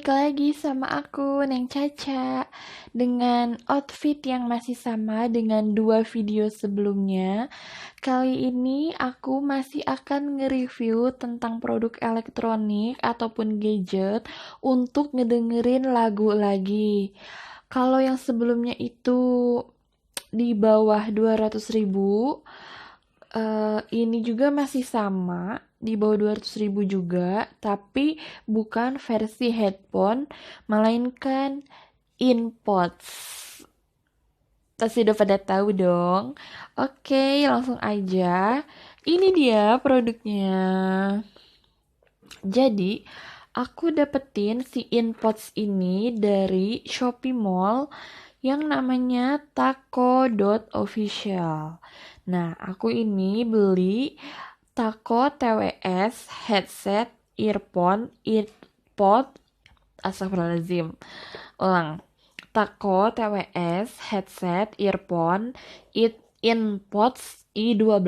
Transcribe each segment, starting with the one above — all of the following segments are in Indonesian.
balik lagi sama aku, Neng Caca, dengan outfit yang masih sama dengan dua video sebelumnya. Kali ini aku masih akan nge-review tentang produk elektronik ataupun gadget untuk ngedengerin lagu lagi. Kalau yang sebelumnya itu di bawah 200.000, ini juga masih sama di bawah 200.000 juga, tapi bukan versi headphone, melainkan InPods. Pasti udah pada tahu dong. Oke, langsung aja. Ini dia produknya. Jadi, aku dapetin si InPods ini dari Shopee Mall yang namanya taco.official. Nah, aku ini beli Taco TWS headset, earphone, earpod, astagfirullahaladzim. Ulang. Taco TWS headset, earphone, InPods i12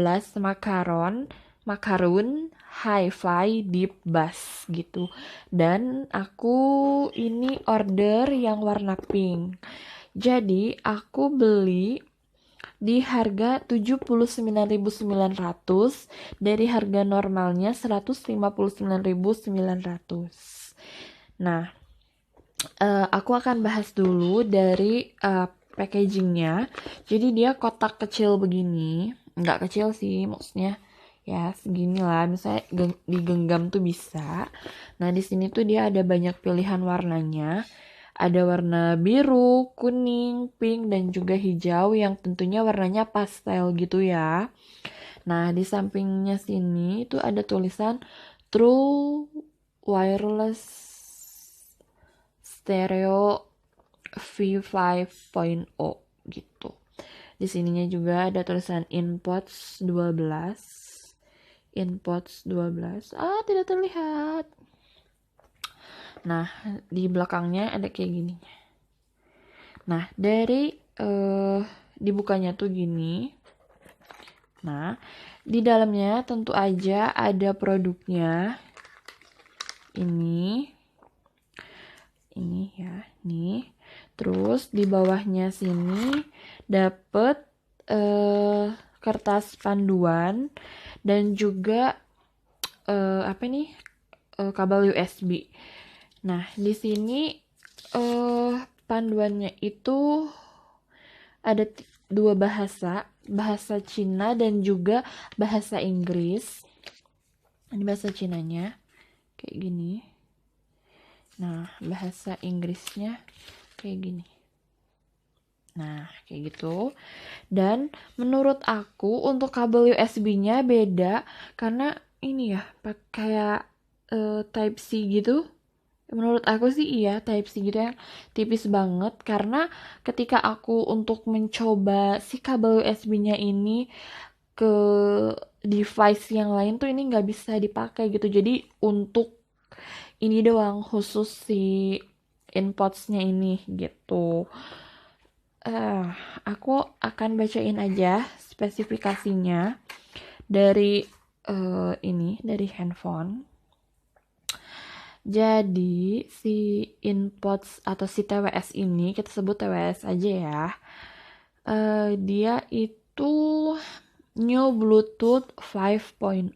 macaron hi-fi deep bass gitu. Dan aku ini order yang warna pink. Jadi aku beli di harga 79.900 dari harga normalnya 159.900. Nah, aku akan bahas dulu dari packagingnya. Jadi dia kotak kecil begini, nggak kecil sih maksudnya. Ya, segini lah, misalnya digenggam tuh bisa. Nah, di sini tuh dia ada banyak pilihan warnanya. Ada warna biru, kuning, pink, dan juga hijau yang tentunya warnanya pastel gitu ya. Nah, di sampingnya sini itu ada tulisan True Wireless Stereo V5.0 gitu. Di sininya juga ada tulisan InPods 12. InPods 12. Tidak terlihat. Nah, di belakangnya ada kayak gini. Nah, dari dibukanya tuh gini. Nah, di dalamnya tentu aja ada produknya. Ini ya, nih. Terus di bawahnya sini dapet kertas panduan dan juga kabel USB. Nah, di sini panduannya itu ada dua bahasa Cina dan juga bahasa Inggris. Ini bahasa Cinanya kayak gini. Nah, bahasa Inggrisnya kayak gini. Nah, kayak gitu. Dan menurut aku untuk kabel USB-nya beda karena ini ya, kayak Type C gitu. Menurut aku sih iya, Type C gitu yang tipis banget. Karena ketika aku untuk mencoba si kabel USB-nya ini ke device yang lain tuh ini nggak bisa dipakai gitu. Jadi untuk ini doang khusus si InPods-nya ini gitu. Aku akan bacain aja spesifikasinya dari dari handphone. Jadi si InPods atau si TWS ini kita sebut TWS aja ya. Dia itu New Bluetooth 5.0,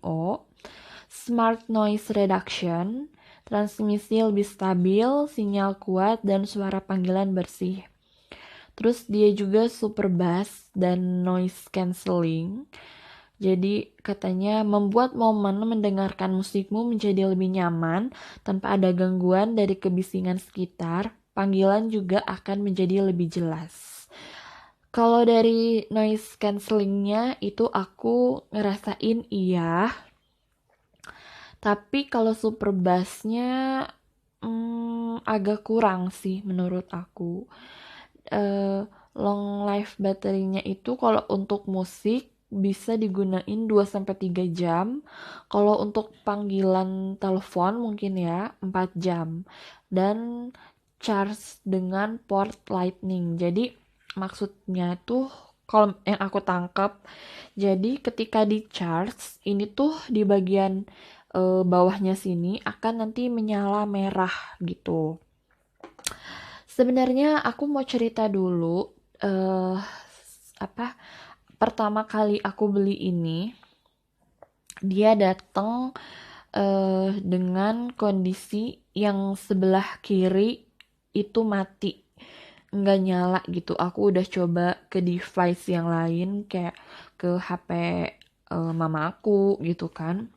Smart Noise Reduction, transmisi lebih stabil, sinyal kuat, dan suara panggilan bersih. Terus dia juga super bass dan noise cancelling. Jadi katanya membuat momen mendengarkan musikmu menjadi lebih nyaman tanpa ada gangguan dari kebisingan sekitar. Panggilan juga akan menjadi lebih jelas. Kalau dari noise cancellingnya itu aku ngerasain iya. Tapi kalau super bassnya agak kurang sih menurut aku. Long life baterinya itu kalau untuk musik bisa digunain 2-3 jam. Kalau untuk panggilan telepon mungkin ya 4 jam. Dan charge dengan port lightning. Jadi maksudnya tuh kalau yang aku tangkap, jadi ketika di charge ini tuh di bagian bawahnya sini akan nanti menyala merah gitu. Sebenarnya aku mau cerita dulu eh apa pertama kali aku beli ini, dia datang dengan kondisi yang sebelah kiri itu mati, nggak nyala gitu. Aku udah coba ke device yang lain kayak ke HP mama aku gitu kan.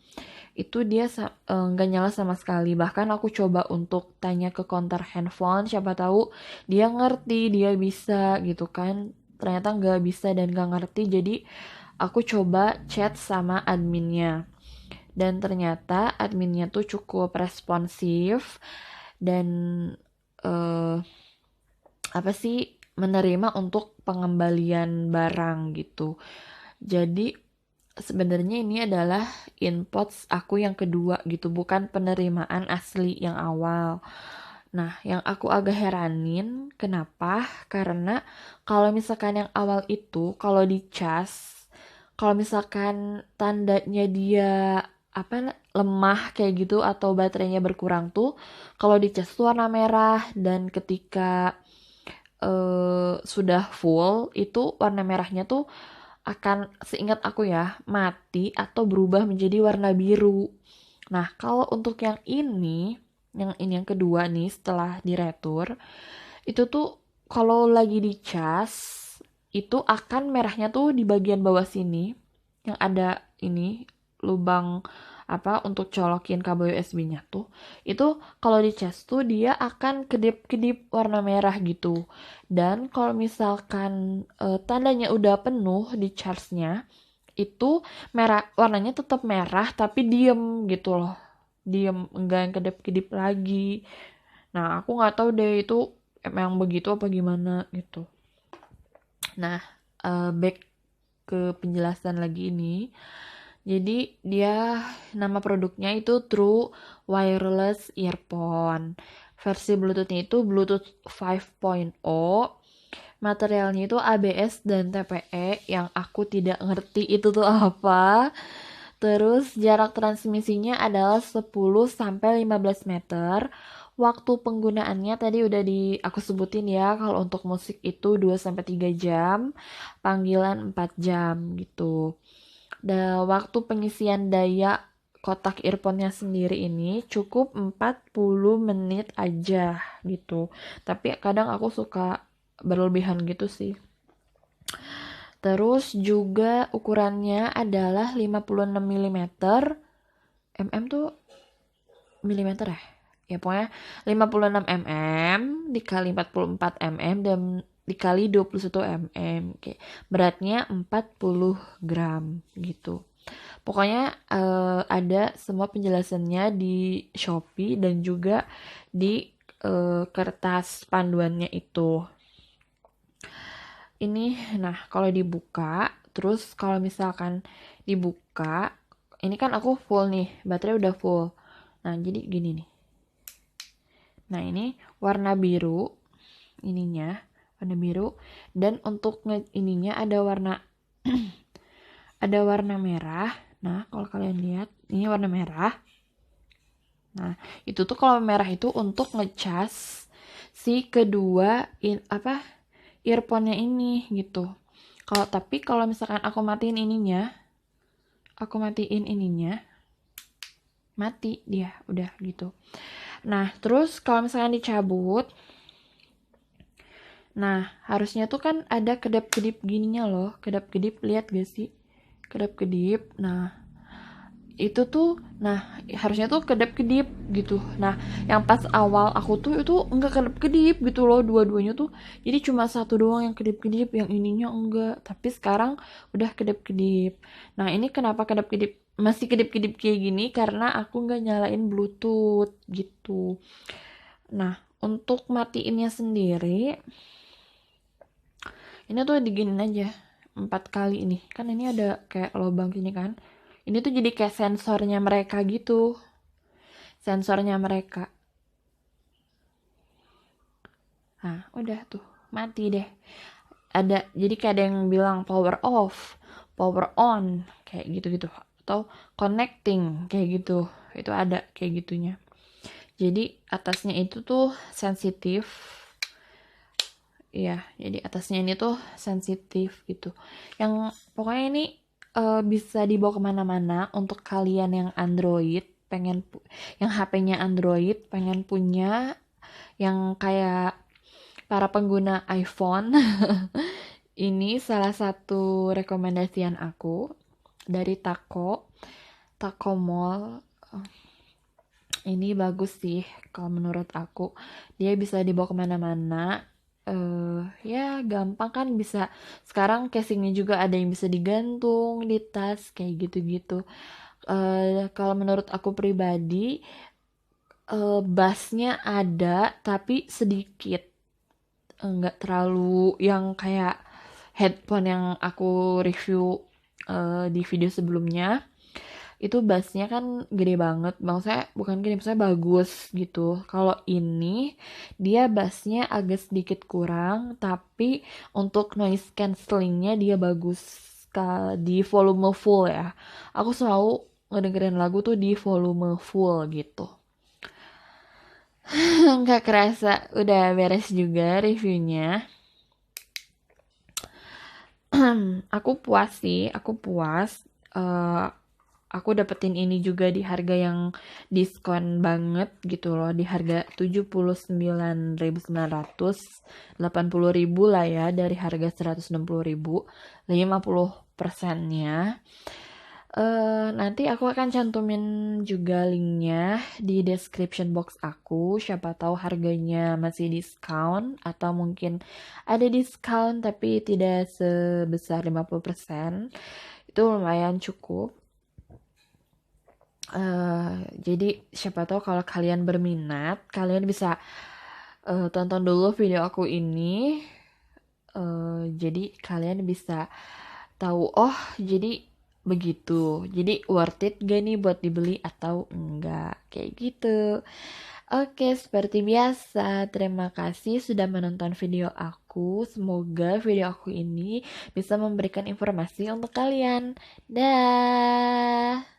Itu dia nggak nyala sama sekali. Bahkan aku coba untuk tanya ke counter handphone, siapa tahu dia ngerti, dia bisa gitu kan. Ternyata nggak bisa dan nggak ngerti. Jadi aku coba chat sama adminnya. Dan ternyata adminnya tuh cukup responsif dan eh, apa sih, menerima untuk pengembalian barang gitu. Jadi sebenarnya ini adalah inputs aku yang kedua gitu, bukan penerimaan asli yang awal. Nah, yang aku agak heranin, kenapa? Karena kalau misalkan yang awal itu, kalau dicas, kalau misalkan tandanya dia apa lemah kayak gitu atau baterainya berkurang tuh, kalau dicas tuh warna merah, dan ketika sudah full itu warna merahnya tuh akan, seingat aku ya, mati atau berubah menjadi warna biru. Nah, kalau untuk yang ini yang kedua nih setelah diretur, itu tuh kalau lagi dicas itu akan merahnya tuh di bagian bawah sini yang ada ini lubang apa untuk colokin kabel USB-nya tuh. Itu kalau dicas tuh dia akan kedip-kedip warna merah gitu. Dan kalau misalkan tandanya udah penuh di charge-nya, itu merah, warnanya tetap merah tapi diem gitu loh, diem, enggak yang kedip-kedip lagi. Nah, aku nggak tahu deh itu emang begitu apa gimana gitu. Nah, back ke penjelasan lagi ini. Jadi dia, nama produknya itu True Wireless Earphone. Versi Bluetoothnya itu Bluetooth 5.0. Materialnya itu ABS dan TPE yang aku tidak ngerti itu tuh apa. Terus jarak transmisinya adalah 10 sampai 15 meter. Waktu penggunaannya tadi udah aku sebutin ya, kalau untuk musik itu 2 sampai 3 jam, panggilan 4 jam gitu. Dan waktu pengisian daya kotak earphone-nya sendiri ini cukup 40 menit aja gitu. Tapi kadang aku suka berlebihan gitu sih. Terus juga ukurannya adalah 56 mm. Mm tuh milimeter ya? Ya pokoknya 56 mm dikali 44 mm dan dikali 21 mm. Kayak beratnya 40 gram gitu. Pokoknya ada semua penjelasannya di Shopee dan juga di kertas panduannya itu. Ini, nah kalau dibuka, terus kalau misalkan dibuka, ini kan aku full nih, baterai udah full. Nah, jadi gini nih. Nah, ini warna biru, ininya, warna biru. Dan untuk ininya ada warna, ada warna merah. Nah, kalau kalian lihat, ini warna merah. Nah, itu tuh kalau merah itu untuk ngecas si kedua earphone-nya ini gitu. Kalau misalkan aku matiin ininya, mati dia, udah gitu. Nah, terus kalau misalkan dicabut, nah harusnya tuh kan ada kedap-kedip gininya loh, kedap-kedip, lihat gak sih? Kedap-kedip. Nah, itu tuh, nah harusnya tuh kedap-kedip gitu. Nah, yang pas awal aku tuh itu enggak kedap-kedip gitu loh, dua-duanya tuh. Jadi cuma satu doang yang kedip-kedip, yang ininya enggak. Tapi sekarang udah kedap-kedip. Nah, ini kenapa kedap-kedip, masih kedip-kedip kayak gini, karena aku nggak nyalain Bluetooth gitu. Nah, untuk matiinnya sendiri, ini tuh diginin aja 4 kali ini. Kan ini ada kayak lubang sini kan. Ini tuh jadi kayak sensornya mereka gitu. Sensornya mereka. Nah, udah tuh. Mati deh. Jadi kayak ada yang bilang power off, power on, kayak gitu-gitu. Atau connecting, kayak gitu. Itu ada kayak gitunya. Jadi atasnya itu tuh sensitif. Iya, jadi atasnya ini tuh sensitif gitu. Yang pokoknya ini bisa dibawa kemana-mana untuk kalian yang Android, yang HP-nya Android, pengen punya yang kayak para pengguna iPhone. Ini salah satu rekomendasian aku dari Taco Mall. Ini bagus sih kalau menurut aku. Dia bisa dibawa kemana-mana. Ya gampang kan, bisa sekarang casingnya juga ada yang bisa digantung di tas kayak gitu-gitu. Kalau menurut aku pribadi, bassnya ada tapi sedikit, nggak terlalu yang kayak headphone yang aku review di video sebelumnya. Itu bassnya kan gede banget, maksudnya bukan gede, maksudnya bagus gitu. Kalau ini dia bassnya agak sedikit kurang, tapi untuk noise cancellingnya dia bagus di volume full ya. Aku selalu ngedengerin lagu tuh di volume full gitu. Nggak kerasa udah beres juga reviewnya. Aku puas sih, aku puas. Eh, aku dapetin ini juga di harga yang diskon banget gitu loh, di harga 79.980 lah ya, dari harga 160.000, 50%-nya. Nanti aku akan cantumin juga linknya di description box aku. Siapa tahu harganya masih diskon atau mungkin ada diskon tapi tidak sebesar 50%. Itu lumayan cukup. Jadi siapa tahu kalau kalian berminat, kalian bisa tonton dulu video aku ini. Jadi kalian bisa tahu, oh jadi begitu. Jadi worth it gak nih buat dibeli atau enggak, kayak gitu. Oke, seperti biasa, terima kasih sudah menonton video aku. Semoga video aku ini bisa memberikan informasi untuk kalian. Dah.